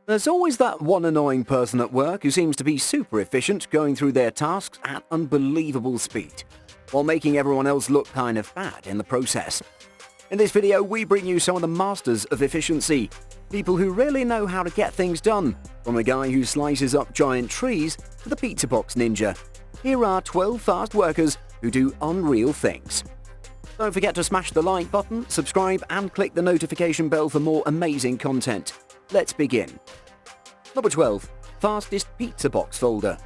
There's always that one annoying person at work who seems to be super efficient going through their tasks at unbelievable speed, while making everyone else look kind of bad in the process. In this video, we bring you some of the masters of efficiency, people who really know how to get things done, from the guy who slices up giant trees to the pizza box ninja. Here are 12 fast workers who do unreal things. Don't forget to smash the like button, subscribe, and click the notification bell for more amazing content. Let's begin. Number 12. Fastest pizza box folder.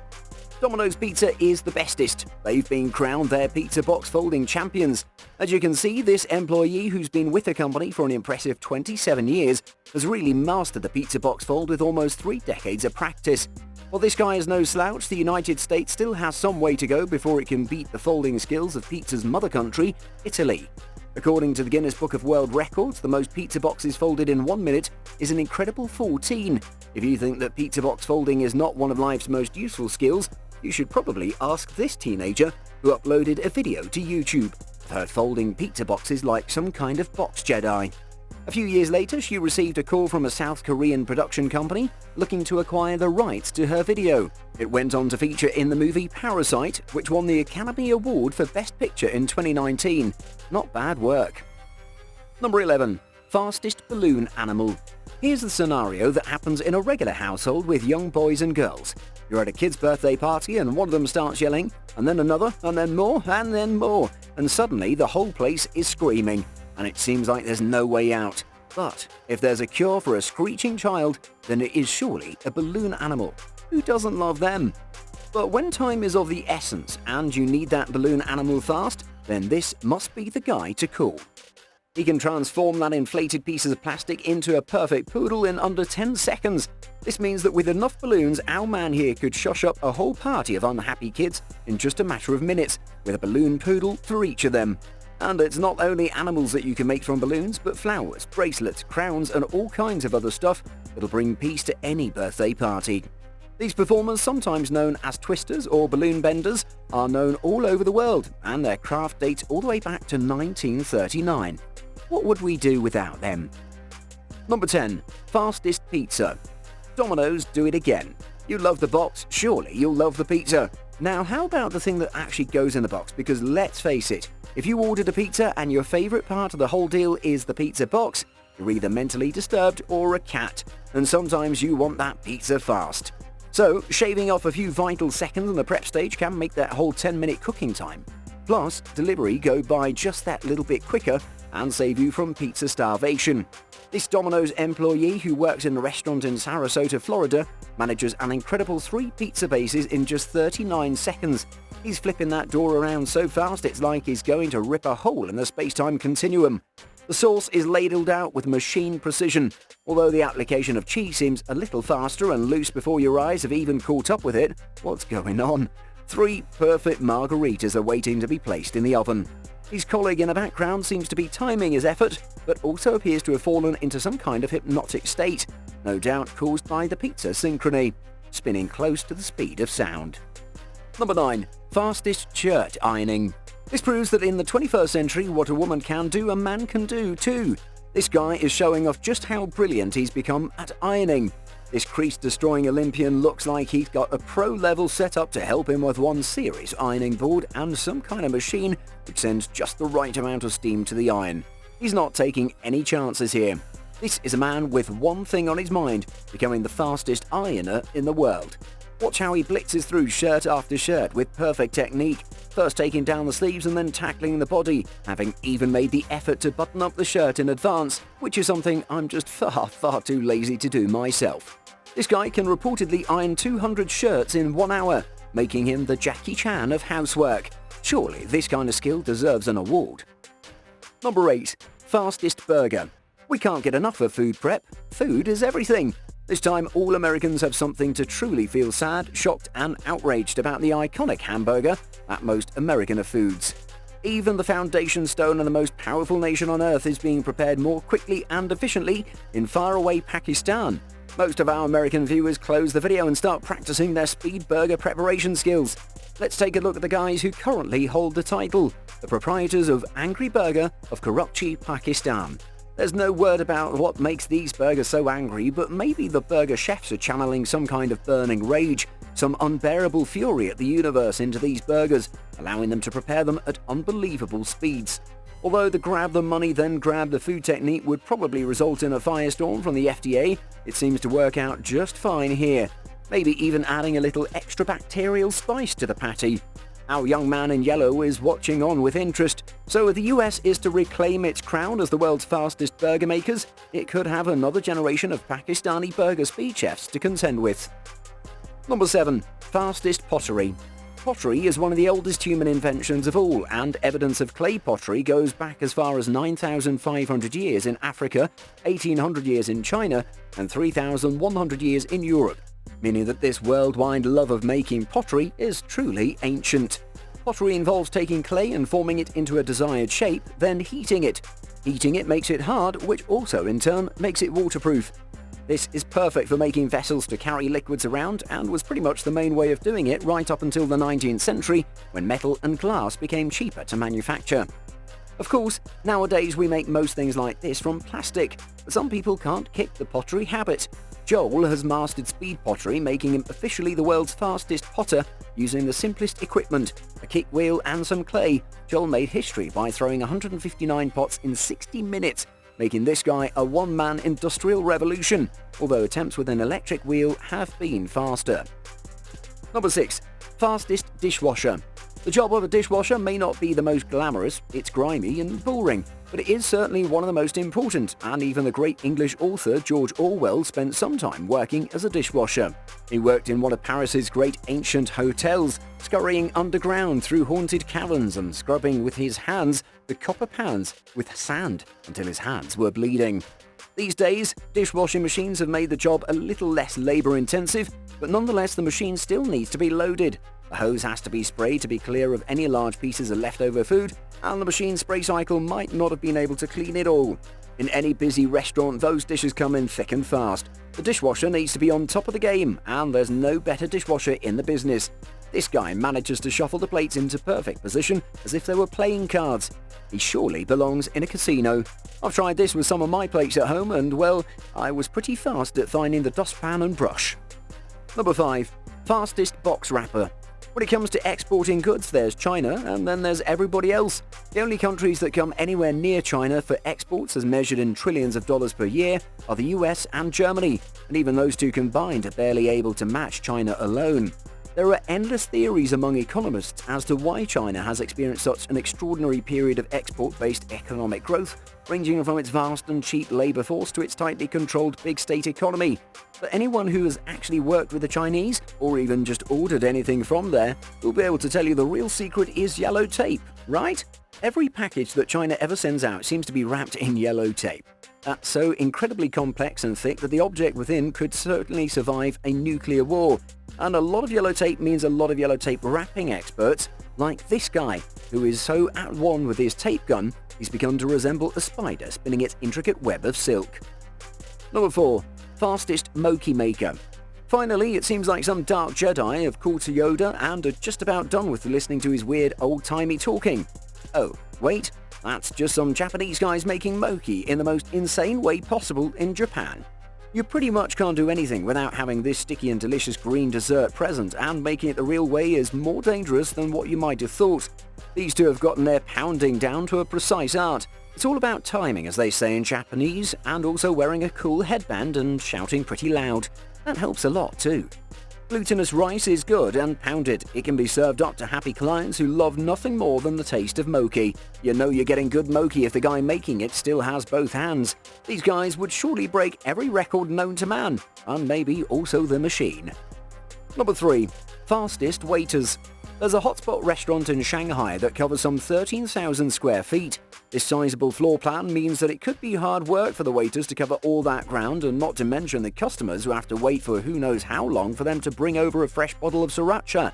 Domino's Pizza is the bestest. They've been crowned their pizza box folding champions. As you can see, this employee, who's been with the company for an impressive 27 years, has really mastered the pizza box fold with almost 3 decades of practice. While this guy is no slouch, the United States still has some way to go before it can beat the folding skills of pizza's mother country, Italy. According to the Guinness Book of World Records, the most pizza boxes folded in 1 minute is an incredible 14. If you think that pizza box folding is not one of life's most useful skills, you should probably ask this teenager who uploaded a video to YouTube of her folding pizza boxes like some kind of box Jedi. A few years later, she received a call from a South Korean production company looking to acquire the rights to her video. It went on to feature in the movie Parasite, which won the Academy Award for Best Picture in 2019. Not bad work. Number 11. Fastest balloon animal. Here's the scenario that happens in a regular household with young boys and girls. You're at a kid's birthday party and one of them starts yelling, and then another, and then more, and suddenly the whole place is screaming, and it seems like there's no way out. But if there's a cure for a screeching child, then it is surely a balloon animal. Who doesn't love them? But when time is of the essence and you need that balloon animal fast, then this must be the guy to call. He can transform that inflated piece of plastic into a perfect poodle in under 10 seconds. This means that with enough balloons, our man here could shush up a whole party of unhappy kids in just a matter of minutes, with a balloon poodle for each of them. And it's not only animals that you can make from balloons, but flowers, bracelets, crowns, and all kinds of other stuff that'll bring peace to any birthday party. These performers, sometimes known as twisters or balloon benders, are known all over the world, and their craft dates all the way back to 1939. What would we do without them? Number 10. Fastest pizza. Domino's do it again. You love the box, surely you'll love the pizza. Now, how about the thing that actually goes in the box? Because let's face it, if you ordered a pizza and your favorite part of the whole deal is the pizza box, you're either mentally disturbed or a cat, and sometimes you want that pizza fast. So, shaving off a few vital seconds on the prep stage can make that whole 10-minute cooking time. Plus, delivery go by just that little bit quicker and save you from pizza starvation. This Domino's employee, who works in a restaurant in Sarasota, Florida, manages an incredible 3 pizza bases in just 39 seconds. He's flipping that door around so fast it's like he's going to rip a hole in the space-time continuum. The sauce is ladled out with machine precision, although the application of cheese seems a little faster and loose before your eyes have even caught up with it. What's going on? 3 perfect margaritas are waiting to be placed in the oven. His colleague in the background seems to be timing his effort, but also appears to have fallen into some kind of hypnotic state, no doubt caused by the pizza synchrony, spinning close to the speed of sound. Number 9. Fastest shirt ironing. This proves that in the 21st century, what a woman can do, a man can do too. This guy is showing off just how brilliant he's become at ironing. This crease-destroying Olympian looks like he's got a pro-level setup to help him with one serious ironing board and some kind of machine which sends just the right amount of steam to the iron. He's not taking any chances here. This is a man with one thing on his mind, becoming the fastest ironer in the world. Watch how he blitzes through shirt after shirt with perfect technique, first taking down the sleeves and then tackling the body, having even made the effort to button up the shirt in advance, which is something I'm just far too lazy to do myself. This guy can reportedly iron 200 shirts in 1 hour, making him the Jackie Chan of housework. Surely this kind of skill deserves an award. Number 8. Fastest burger. We can't get enough of food prep. Food is everything. This time, all Americans have something to truly feel sad, shocked, and outraged about the iconic hamburger, that most American of foods. Even the foundation stone of the most powerful nation on earth is being prepared more quickly and efficiently in faraway Pakistan. Most of our American viewers close the video and start practicing their speed burger preparation skills. Let's take a look at the guys who currently hold the title, the proprietors of Angry Burger of Karachi, Pakistan. There's no word about what makes these burgers so angry, but maybe the burger chefs are channeling some kind of burning rage, some unbearable fury at the universe into these burgers, allowing them to prepare them at unbelievable speeds. Although the grab the money then grab the food technique would probably result in a firestorm from the FDA, it seems to work out just fine here. Maybe even adding a little extra bacterial spice to the patty. Our young man in yellow is watching on with interest, so if the US is to reclaim its crown as the world's fastest burger makers, it could have another generation of Pakistani burger speed chefs to contend with. Number 7. Fastest pottery. Pottery is one of the oldest human inventions of all, and evidence of clay pottery goes back as far as 9,500 years in Africa, 1,800 years in China, and 3,100 years in Europe, meaning that this worldwide love of making pottery is truly ancient. Pottery involves taking clay and forming it into a desired shape, then heating it. Heating it makes it hard, which also in turn makes it waterproof. This is perfect for making vessels to carry liquids around and was pretty much the main way of doing it right up until the 19th century, when metal and glass became cheaper to manufacture. Of course, nowadays we make most things like this from plastic, but some people can't kick the pottery habit. Joel has mastered speed pottery, making him officially the world's fastest potter using the simplest equipment, a kick wheel and some clay. Joel made history by throwing 159 pots in 60 minutes, making this guy a one-man industrial revolution, although attempts with an electric wheel have been faster. Number 6. Fastest dishwasher. The job of a dishwasher may not be the most glamorous, it's grimy and boring, but it is certainly one of the most important, and even the great English author George Orwell spent some time working as a dishwasher. He worked in one of Paris's great ancient hotels, scurrying underground through haunted caverns and scrubbing with his hands the copper pans with sand until his hands were bleeding. These days, dishwashing machines have made the job a little less labor-intensive, but nonetheless the machine still needs to be loaded. The hose has to be sprayed to be clear of any large pieces of leftover food, and the machine spray cycle might not have been able to clean it all. In any busy restaurant, those dishes come in thick and fast. The dishwasher needs to be on top of the game, and there's no better dishwasher in the business. This guy manages to shuffle the plates into perfect position as if they were playing cards. He surely belongs in a casino. I've tried this with some of my plates at home, and well, I was pretty fast at finding the dustpan and brush. Number 5. Fastest box wrapper. When it comes to exporting goods, there's China, and then there's everybody else. The only countries that come anywhere near China for exports as measured in trillions of dollars per year are the US and Germany, and even those two combined are barely able to match China alone. There are endless theories among economists as to why China has experienced such an extraordinary period of export-based economic growth, ranging from its vast and cheap labor force to its tightly controlled big state economy. But anyone who has actually worked with the Chinese, or even just ordered anything from there, will be able to tell you the real secret is yellow tape, right? Every package that China ever sends out seems to be wrapped in yellow tape. That's so incredibly complex and thick that the object within could certainly survive a nuclear war. And a lot of yellow tape means a lot of yellow tape wrapping experts, like this guy, who is so at one with his tape gun, he's begun to resemble a spider spinning its intricate web of silk. Number 4. Fastest mochi maker. Finally, it seems like some dark Jedi have called to Yoda and are just about done with listening to his weird old-timey talking. Oh, wait, that's just some Japanese guys making mochi in the most insane way possible in Japan. You pretty much can't do anything without having this sticky and delicious green dessert present, and making it the real way is more dangerous than what you might have thought. These two have gotten their pounding down to a precise art. It's all about timing, as they say in Japanese, and also wearing a cool headband and shouting pretty loud. That helps a lot too. Glutinous rice is good and pounded. It can be served up to happy clients who love nothing more than the taste of mochi. You know you're getting good mochi if the guy making it still has both hands. These guys would surely break every record known to man, and maybe also the machine. Number 3. Fastest waiters. There's a hotspot restaurant in Shanghai that covers some 13,000 square feet. This sizable floor plan means that it could be hard work for the waiters to cover all that ground, and not to mention the customers who have to wait for who knows how long for them to bring over a fresh bottle of sriracha.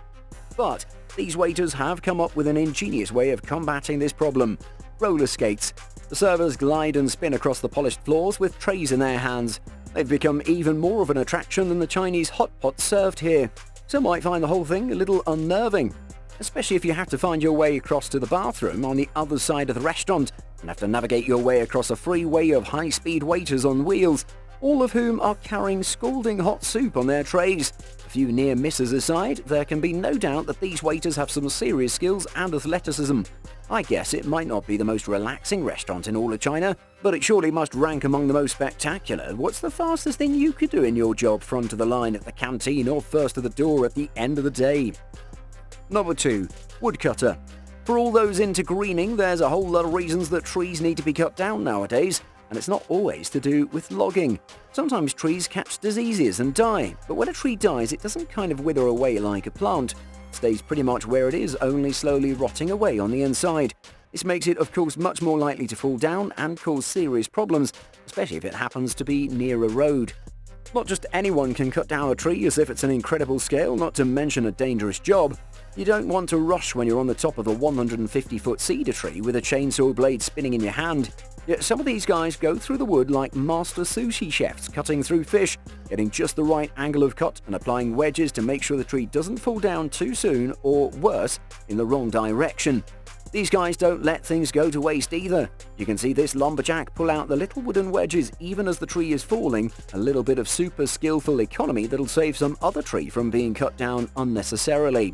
But these waiters have come up with an ingenious way of combating this problem. Roller skates. The servers glide and spin across the polished floors with trays in their hands. They've become even more of an attraction than the Chinese hot pot served here. Some might find the whole thing a little unnerving, especially if you have to find your way across to the bathroom on the other side of the restaurant, and have to navigate your way across a freeway of high-speed waiters on wheels, all of whom are carrying scalding hot soup on their trays. A few near misses aside, there can be no doubt that these waiters have some serious skills and athleticism. I guess it might not be the most relaxing restaurant in all of China, but it surely must rank among the most spectacular. What's the fastest thing you could do in your job, front of the line at the canteen or first to the door at the end of the day? Number 2. Woodcutter. For all those into greening, there's a whole lot of reasons that trees need to be cut down nowadays, and it's not always to do with logging. Sometimes trees catch diseases and die, but when a tree dies, it doesn't kind of wither away like a plant. It stays pretty much where it is, only slowly rotting away on the inside. This makes it, of course, much more likely to fall down and cause serious problems, especially if it happens to be near a road. Not just anyone can cut down a tree as if it's an incredible scale, not to mention a dangerous job. You don't want to rush when you're on the top of a 150-foot cedar tree with a chainsaw blade spinning in your hand. Yet some of these guys go through the wood like master sushi chefs, cutting through fish, getting just the right angle of cut and applying wedges to make sure the tree doesn't fall down too soon or, worse, in the wrong direction. These guys don't let things go to waste either. You can see this lumberjack pull out the little wooden wedges even as the tree is falling, a little bit of super skillful economy that'll save some other tree from being cut down unnecessarily.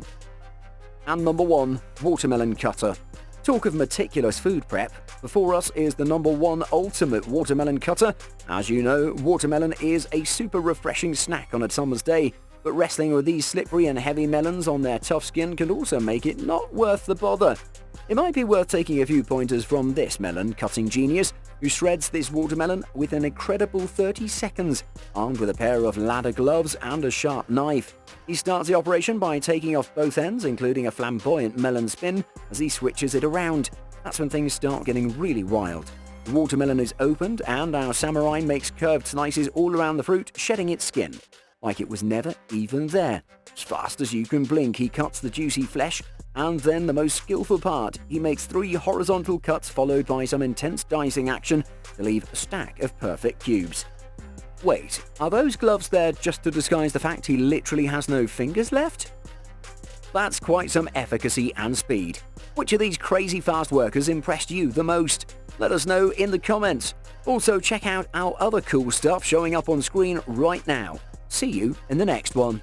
And number 1, watermelon cutter. Talk of meticulous food prep. Before us is the number 1 ultimate watermelon cutter. As you know, watermelon is a super refreshing snack on a summer's day, but wrestling with these slippery and heavy melons on their tough skin can also make it not worth the bother. It might be worth taking a few pointers from this melon cutting genius, who shreds this watermelon with an incredible 30 seconds, armed with a pair of ladder gloves and a sharp knife. He starts the operation by taking off both ends, including a flamboyant melon spin, as he switches it around. That's when things start getting really wild. The watermelon is opened, and our samurai makes curved slices all around the fruit, shedding its skin, like it was never even there. As fast as you can blink, he cuts the juicy flesh, and then the most skillful part, he makes 3 horizontal cuts followed by some intense dicing action to leave a stack of perfect cubes. Wait, are those gloves there just to disguise the fact he literally has no fingers left? That's quite some efficacy and speed. Which of these crazy fast workers impressed you the most? Let us know in the comments. Also, check out our other cool stuff showing up on screen right now. See you in the next one.